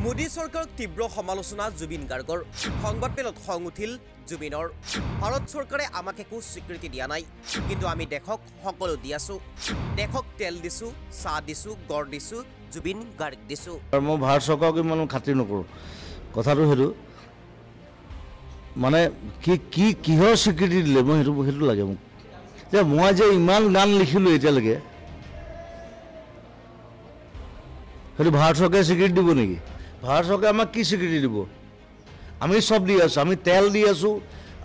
মোদী চৰকাৰক তীব্ৰ সমালোচনা জুবিন গাৰ্গৰ সংবাদমেলত খং উঠিল জুবিনৰ ভাৰত চৰকাৰে আমাক একো স্বীকৃতি দিয়া নাই কিন্তু আমি দেখক সকলো দি আছো দেখক তেল দিছো চাহ দিছো গড় দিছো জুবিন গাৰ্গ দিছো আৰু মই ভাৰত চৰকাৰক ইমান খাতিৰ নকৰো কথাটো হেতু মানে কিহৰ স্বীকৃতি দিলে মই হেতু লাগে মোক যে মই যে ইমান গান লিখিলো এতিয়ালৈকে হেতু ভাৰত চৰকাৰে স্বীকৃতি দিব নেকি ভাৰত চৰকাৰে আমাক কি স্বীকৃতি দিব আমি সব দি আছো আমি তেল দি আছো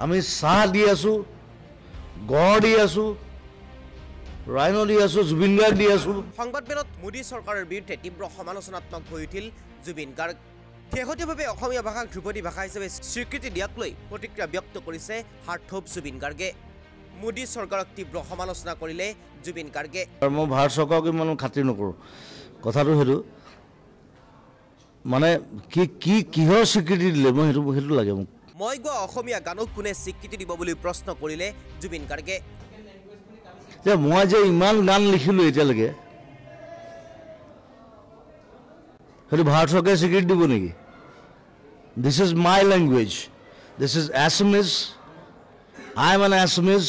আমি চাহ দি আছো গড় দি আছো ৰাইনো দি আছো জুবিন গাৰ্গ দি আছো সংবাদমেলত মোদী চৰকাৰৰ বিৰুদ্ধে তীব্ৰ সমালোচনাত্মক হৈ উঠিল জুবিন গাৰ্গ শেহতীয়াভাৱে অসমীয়া ভাষাক ধ্ৰুপদী ভাষা হিচাপে স্বীকৃতি দিয়াক লৈ প্ৰতিক্ৰিয়া ব্যক্ত কৰিছে হাৰ্থব জুবিন গাৰ্গে মোদী চৰকাৰক তীব্ৰ সমালোচনা কৰিলে জুবিন গাৰ্গে আৰু মই ভাৰত চৰকাৰক ইমান খাতিৰ নকৰো কথাটো হেতু মানে কিহৰ স্বীকৃতি দিলে মই হেতু লাগে মোক মই গোৱা অসমীয়া গানক কোনে স্বীকৃতি দিব বুলি প্ৰশ্ন কৰিলে জুবিন গাৰ্গে যে মই যে ইমান গান লিখিলো এতিয়ালৈকে হেতু ভাৰত চৰকাৰে স্বীকৃতি দিব নেকি this is my language this is Assamese I am N Assamese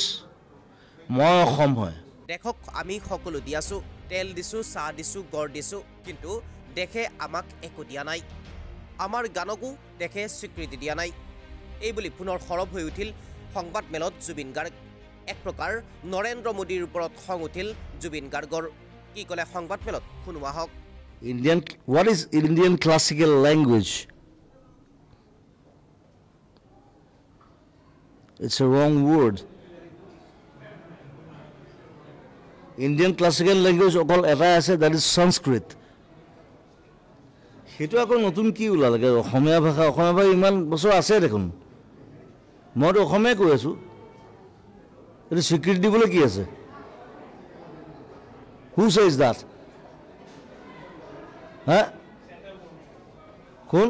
মই অসম হয় দেখক আমি সকলো দি আছো তেল দিছো চাহ দিছো গড় দিছো কিন্তু দেখে আমাক একো দিয়া নাই আমাৰ গানকো দেখে স্বীকৃতি দিয়া নাই এই বুলি পুনৰ সৰব হৈ উঠিল সংবাদমেলত জুবিন গাৰ্গ এক প্ৰকাৰ নৰেন্দ্ৰ মোদীৰ ওপৰত খং উঠিল জুবিন গাৰ্গৰ কি ক'লে সংবাদমেলত শুনোৱা হওক what is Indian classical language? It's a wrong word. Indian classical language okol eta ase that is Sanskrit. Hetu akol notun ki ulalage Okhomia bhasha iman bosor ase dekhun. Moi to Okhomia koi asu. Etu স্বীকৃতি dibole ki ase? Who says that? হ্যাঁ কোন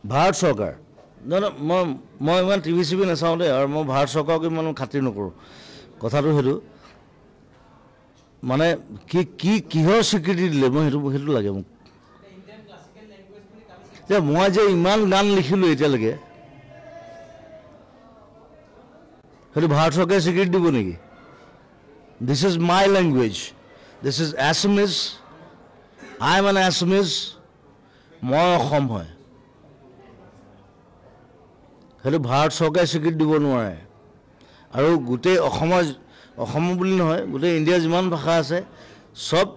ভাৰত চৰকাৰ মই ইমান TV চিভি নাচাওঁ দেই আৰু মই ভাৰত চৰকাৰক ইমান খাতিৰ নকৰোঁ কথাটো হেতু মানে কিহৰ স্বীকৃতি দিলে মই হেতু লাগে মোক যে মই যে ইমান গান লিখিলো এতিয়ালৈকে হেতু ভাৰত চৰকাৰে স্বীকৃতি দিব নেকি this is my language this is Assamese I am an Assamese, মই অসম হয় হেতু ভাৰত চৰকাৰে স্বীকৃতি দিব নোৱাৰে আৰু গোটেই অসম বুলি নহয় গোটেই ইণ্ডিয়াৰ যিমান ভাষা আছে সব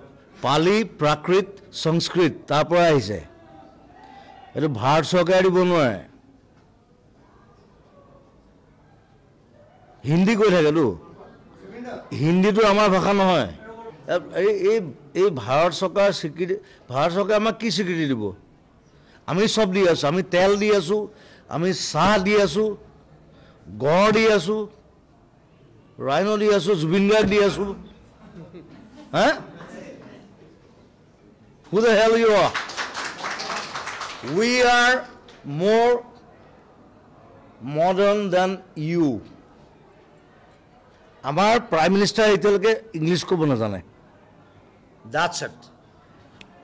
পালি প্ৰাকৃত সংস্কৃত তাৰ পৰা আহিছে হেতু ভাৰত চৰকাৰে দিব নোৱাৰে হিন্দী কৈ থাকেতো হিন্দীটো আমাৰ ভাষা নহয় এই ভাৰত চৰকাৰ স্বীকৃতি ভাৰত চৰকাৰে আমাক কি স্বীকৃতি দিব আমি সব দি আছো আমি তেল দি আছো আমি চাহ দি আছো গড় দি আছো ৰাইনো দি আছো জুবিন গাৰ্গ দি আছো হা Who the hell you are? We are more modern than you. আমাৰ প্ৰাইম মিনিষ্টাৰ এতিয়ালৈকে ইংলিছ ক'ব নাজানে That's it.